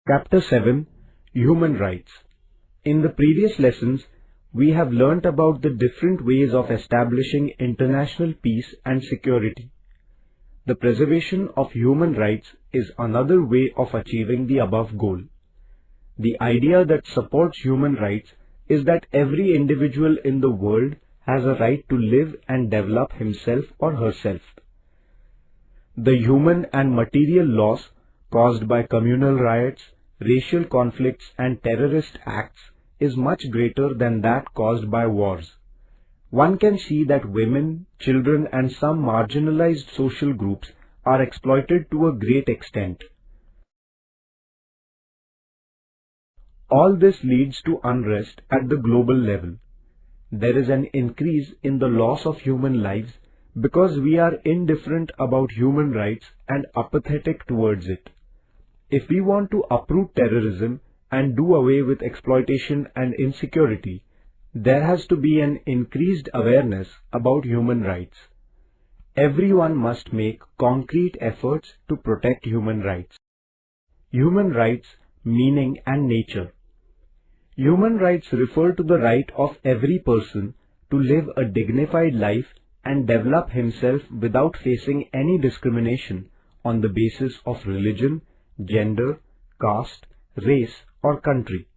Chapter 7 Human Rights. In the previous lessons, we have learnt about the different ways of establishing international peace and security. The preservation of human rights is another way of achieving the above goal. The idea that supports human rights is that every individual in the world has a right to live and develop himself or herself. The human and material loss caused by communal riots, racial conflicts and terrorist acts is much greater than that caused by wars. One can see that women, children and some marginalized social groups are exploited to a great extent. All this leads to unrest at the global level. There is an increase in the loss of human lives because we are indifferent about human rights and apathetic towards it. If we want to uproot terrorism and do away with exploitation and insecurity, there has to be an increased awareness about human rights. Everyone must make concrete efforts to protect human rights. Human rights, meaning and nature. Human rights refer to the right of every person to live a dignified life and develop himself without facing any discrimination on the basis of religion, gender, caste, race or country.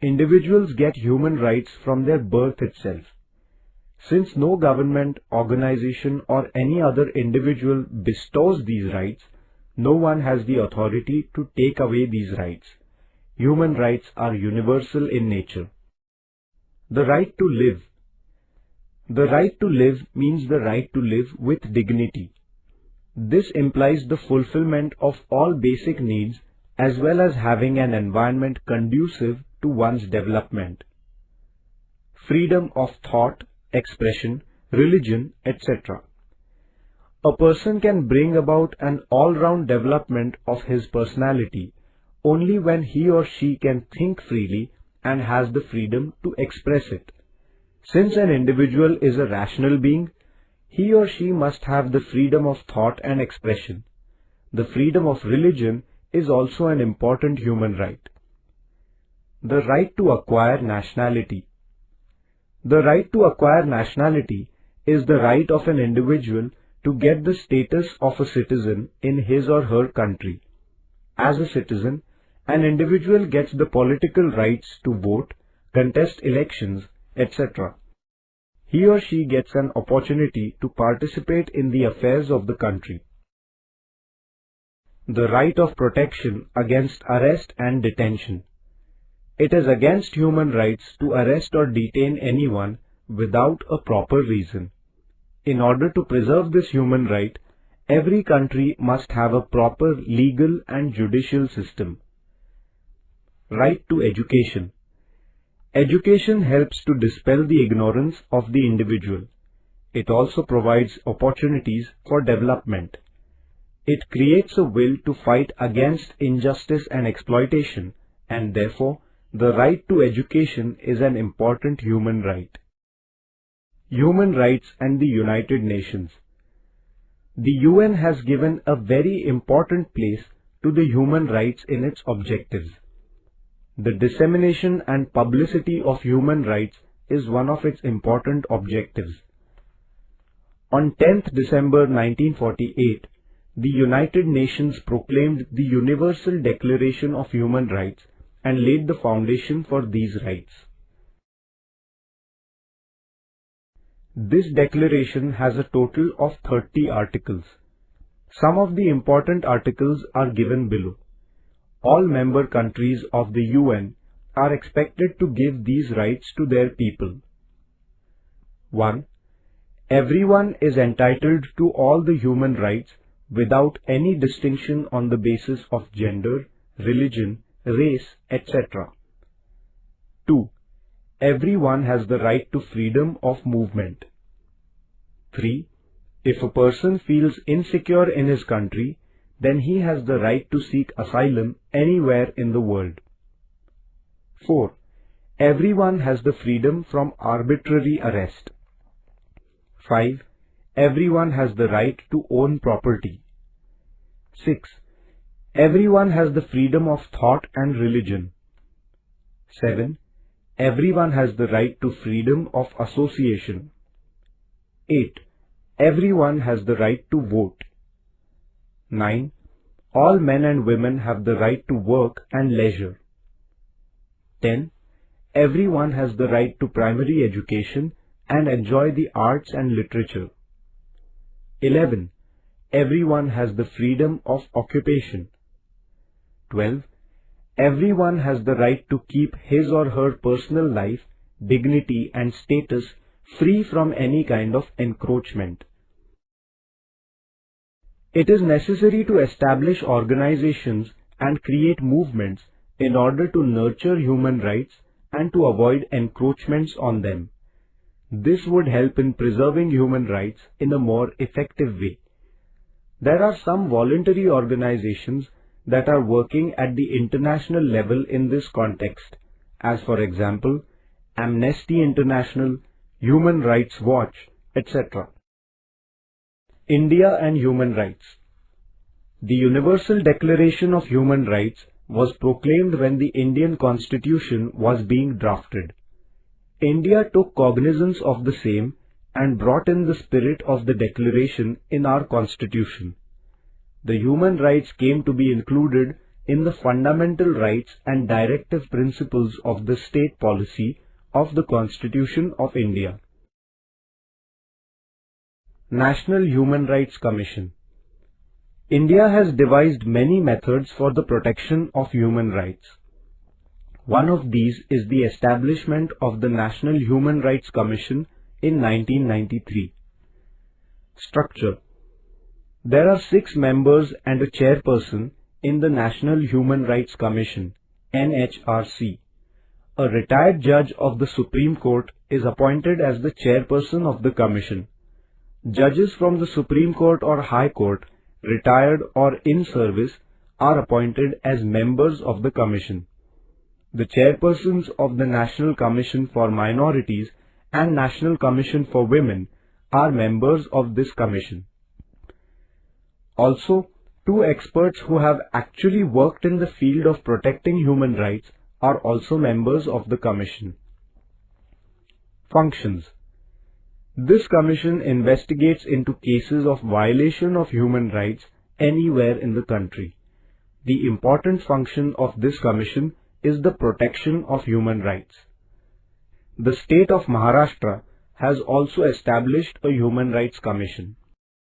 Individuals get human rights from their birth itself. Since no government, organization or any other individual bestows these rights, no one has the authority to take away these rights. Human rights are universal in nature. The right to live. The right to live means the right to live with dignity. This implies the fulfillment of all basic needs as well as having an environment conducive to one's development. Freedom of thought, expression, religion, etc. A person can bring about an all-round development of his personality only when he or she can think freely and has the freedom to express it. Since an individual is a rational being, he or she must have the freedom of thought and expression. The freedom of religion is also an important human right. The right to acquire nationality. The right to acquire nationality is the right of an individual to get the status of a citizen in his or her country. As a citizen, an individual gets the political rights to vote, contest elections, etc. He or she gets an opportunity to participate in the affairs of the country. The right of protection against arrest and detention. It is against human rights to arrest or detain anyone without a proper reason. In order to preserve this human right, every country must have a proper legal and judicial system. Right to education. Education helps to dispel the ignorance of the individual. It also provides opportunities for development. It creates a will to fight against injustice and exploitation, and therefore, the right to education is an important human right. Human rights and the United Nations. The UN has given a very important place to the human rights in its objectives. The dissemination and publicity of human rights is one of its important objectives. On 10th December 1948, the United Nations proclaimed the Universal Declaration of Human Rights and laid the foundation for these rights. This declaration has a total of 30 articles. Some of the important articles are given below. All member countries of the UN are expected to give these rights to their people. 1. Everyone is entitled to all the human rights without any distinction on the basis of gender, religion, race, etc. 2. Everyone has the right to freedom of movement. 3. If a person feels insecure in his country, then he has the right to seek asylum anywhere in the world. 4. Everyone has the freedom from arbitrary arrest. 5. Everyone has the right to own property. 6. Everyone has the freedom of thought and religion. 7. Everyone has the right to freedom of association. 8. Everyone has the right to vote. 9. All men and women have the right to work and leisure. 10. Everyone has the right to primary education and enjoy the arts and literature. 11. Everyone has the freedom of occupation. 12. Everyone has the right to keep his or her personal life, dignity and status free from any kind of encroachment. It is necessary to establish organizations and create movements in order to nurture human rights and to avoid encroachments on them. This would help in preserving human rights in a more effective way. There are some voluntary organizations that are working at the international level in this context, as for example, Amnesty International, Human Rights Watch, etc. India and human rights. The Universal Declaration of Human Rights was proclaimed when the Indian Constitution was being drafted. India took cognizance of the same and brought in the spirit of the declaration in our Constitution. The human rights came to be included in the fundamental rights and directive principles of the state policy of the Constitution of India. National Human Rights Commission. India has devised many methods for the protection of human rights. One of these is the establishment of the National Human Rights Commission in 1993. Structure. There are 6 members and a chairperson in the National Human Rights Commission, NHRC. A retired judge of the Supreme Court is appointed as the chairperson of the commission. Judges from the Supreme Court or High Court, retired or in service, are appointed as members of the commission. The chairpersons of the National Commission for Minorities and National Commission for Women are members of this commission. Also, 2 experts who have actually worked in the field of protecting human rights are also members of the commission. Functions. This commission investigates into cases of violation of human rights anywhere in the country. The important function of this commission is the protection of human rights. The state of Maharashtra has also established a Human Rights Commission.